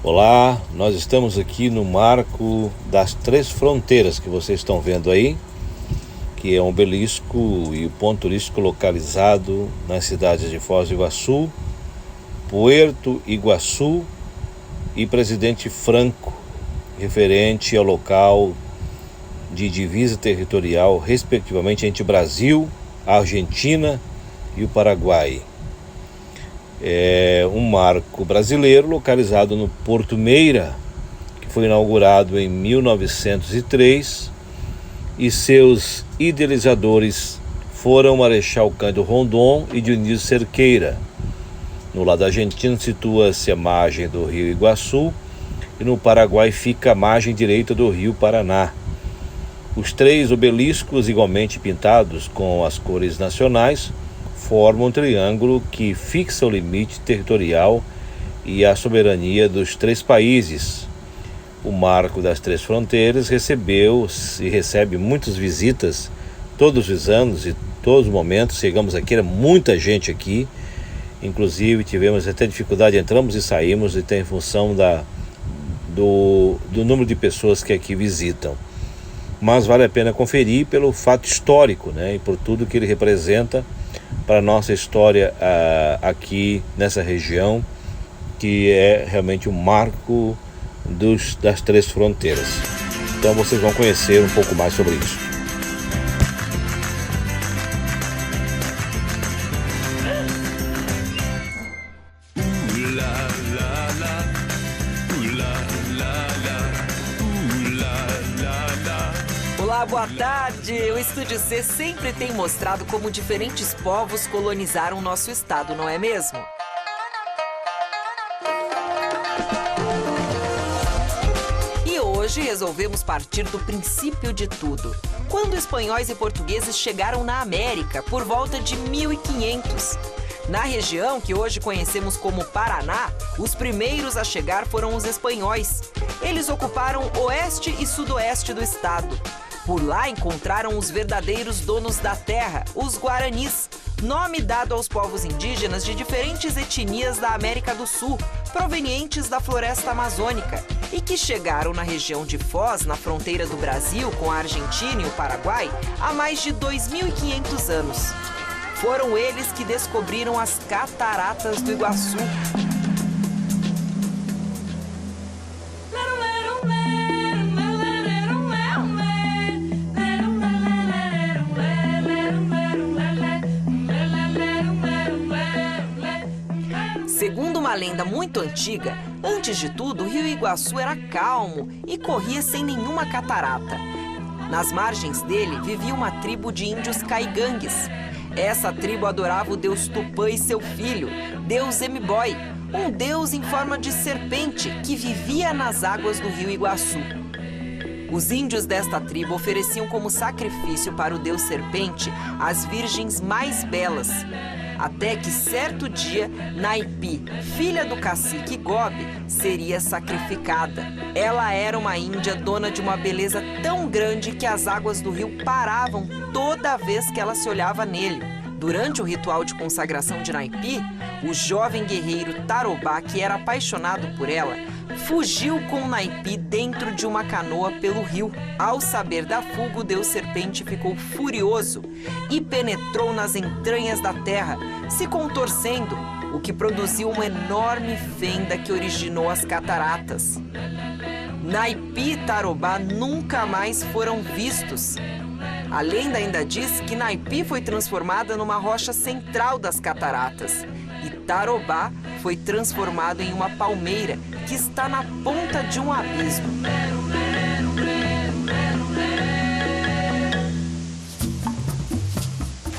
Olá, nós estamos aqui no marco das Três Fronteiras que vocês estão vendo aí, que é um obelisco e o ponto turístico localizado nas cidades de Foz do Iguaçu, Puerto Iguaçu e Presidente Franco, referente ao local de divisa territorial, respectivamente, entre Brasil, a Argentina e o Paraguai. É um marco brasileiro localizado no Porto Meira, que foi inaugurado em 1903, e seus idealizadores foram Marechal Cândido Rondon e Dionísio Cerqueira. No lado argentino situa-se a margem do rio Iguaçu e no Paraguai fica a margem direita do rio Paraná. Os três obeliscos, igualmente pintados com as cores nacionais, formam um triângulo que fixa o limite territorial e a soberania dos três países. O Marco das Três Fronteiras recebeu e recebe muitas visitas todos os anos e todos os momentos. Chegamos aqui, era muita gente aqui, inclusive tivemos até dificuldade, entramos e saímos, e tem em função do número de pessoas que aqui visitam. Mas vale a pena conferir pelo fato histórico, né, e por tudo que ele representa para a nossa história aqui nessa região, que é realmente um marco das Três Fronteiras. Então vocês vão conhecer um pouco mais sobre isso. Olá, boa tarde! O Estúdio C sempre tem mostrado como diferentes povos colonizaram nosso estado, não é mesmo? E hoje resolvemos partir do princípio de tudo. Quando espanhóis e portugueses chegaram na América, por volta de 1500. Na região que hoje conhecemos como Paraná, os primeiros a chegar foram os espanhóis. Eles ocuparam oeste e sudoeste do estado. Por lá encontraram os verdadeiros donos da terra, os Guaranis, nome dado aos povos indígenas de diferentes etnias da América do Sul, provenientes da floresta amazônica, e que chegaram na região de Foz, na fronteira do Brasil com a Argentina e o Paraguai, há mais de 2.500 anos. Foram eles que descobriram as Cataratas do Iguaçu. Segundo uma lenda muito antiga, antes de tudo, o rio Iguaçu era calmo e corria sem nenhuma catarata. Nas margens dele vivia uma tribo de índios caigangues. Essa tribo adorava o deus Tupã e seu filho, deus M'Boy, um deus em forma de serpente que vivia nas águas do rio Iguaçu. Os índios desta tribo ofereciam como sacrifício para o deus serpente as virgens mais belas. Até que certo dia, Naipi, filha do cacique Gobe, seria sacrificada. Ela era uma índia dona de uma beleza tão grande que as águas do rio paravam toda vez que ela se olhava nele. Durante o ritual de consagração de Naipi, o jovem guerreiro Tarobá, que era apaixonado por ela, fugiu com Naipi dentro de uma canoa pelo rio. Ao saber da fuga, o deus serpente ficou furioso e penetrou nas entranhas da terra, se contorcendo, o que produziu uma enorme fenda que originou as cataratas. Naipi e Tarobá nunca mais foram vistos. A lenda ainda diz que Naipi foi transformada numa rocha central das cataratas e Tarobá foi transformado em uma palmeira que está na ponta de um abismo.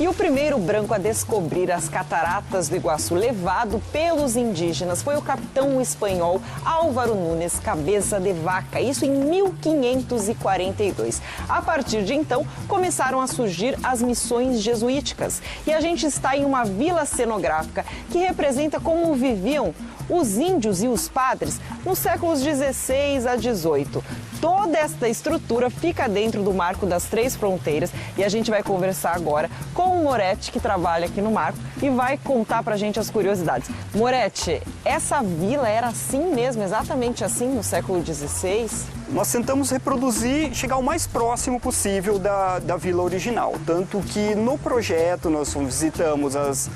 E o primeiro branco a descobrir as cataratas do Iguaçu, levado pelos indígenas, foi o capitão espanhol Álvaro Nunes Cabeça de Vaca, isso em 1542. A partir de então, começaram a surgir as missões jesuíticas. E a gente está em uma vila cenográfica que representa como viviam os índios e os padres nos séculos 16 a 18. Toda esta estrutura fica dentro do Marco das Três Fronteiras e a gente vai conversar agora com com o Moretti, que trabalha aqui no Marco, e vai contar pra gente as curiosidades. Moretti, essa vila era assim mesmo, exatamente assim no século XVI? Nós tentamos reproduzir, chegar o mais próximo possível da vila original. Tanto que no projeto nós visitamos as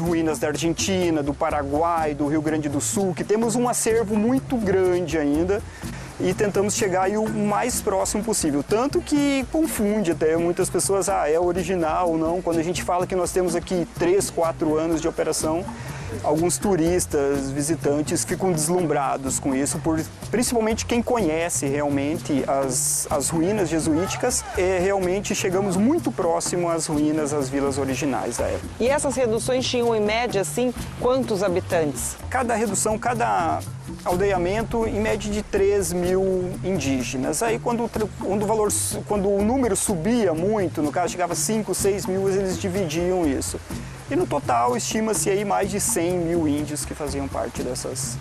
ruínas da Argentina, do Paraguai, do Rio Grande do Sul, que temos um acervo muito grande ainda. E tentamos chegar aí o mais próximo possível. Tanto que confunde até muitas pessoas, é original ou não. Quando a gente fala que nós temos aqui 3, 4 anos de operação, alguns turistas, visitantes ficam deslumbrados com isso, principalmente quem conhece realmente as ruínas jesuíticas, realmente chegamos muito próximo às ruínas, às vilas originais da época. E essas reduções tinham em média, assim, quantos habitantes? Cada redução, cada aldeamento, em média de 3.000 indígenas. Aí quando o número subia muito, no caso chegava a 5, 6 mil, eles dividiam isso. E no total estima-se aí mais de 100.000 índios que faziam parte desses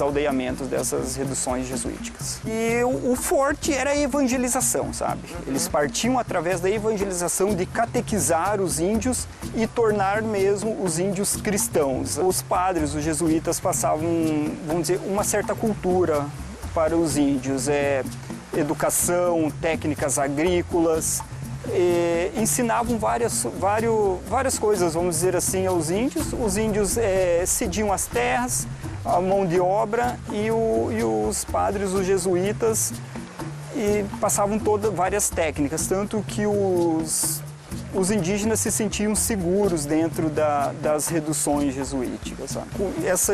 aldeamentos, dessas reduções jesuíticas. E o forte era a evangelização, sabe? Eles partiam através da evangelização de catequizar os índios e tornar mesmo os índios cristãos. Os padres, os jesuítas, passavam, vamos dizer, uma certa cultura para os índios, educação, técnicas agrícolas, ensinavam várias coisas, vamos dizer assim, aos índios. Os índios cediam as terras, a mão de obra, e os padres, os jesuítas, passavam várias técnicas, tanto que os indígenas se sentiam seguros dentro das reduções jesuíticas. Sabe?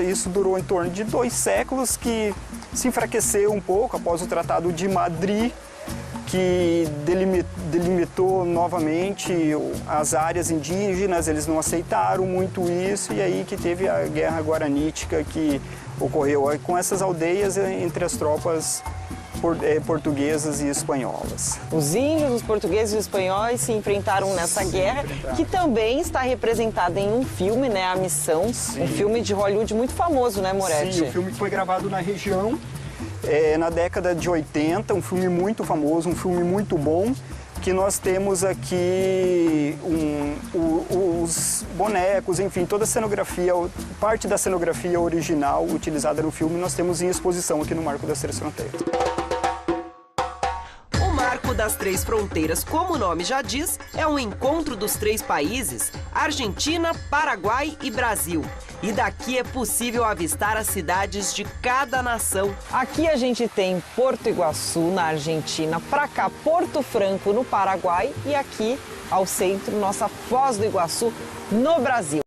Isso durou em torno de 2 séculos, que se enfraqueceu um pouco após o Tratado de Madrid, que delimitou novamente as áreas indígenas. Eles não aceitaram muito isso, e aí que teve a Guerra Guaranítica que ocorreu com essas aldeias entre as tropas portuguesas e espanholas. Os índios, os portugueses e os espanhóis se enfrentaram nessa guerra, que também está representada em um filme, né, A Missão, um filme de Hollywood muito famoso, né, Moretti? Sim, o filme foi gravado na região, na década de 80, um filme muito famoso, um filme muito bom, que nós temos aqui os bonecos, enfim, toda a cenografia, parte da cenografia original utilizada no filme, nós temos em exposição aqui no Marco das Três Fronteiras. O Marco das Três Fronteiras, como o nome já diz, é um encontro dos 3 países, Argentina, Paraguai e Brasil. E daqui é possível avistar as cidades de cada nação. Aqui a gente tem Porto Iguaçu, na Argentina, pra cá Porto Franco, no Paraguai, e aqui ao centro, nossa Foz do Iguaçu, no Brasil.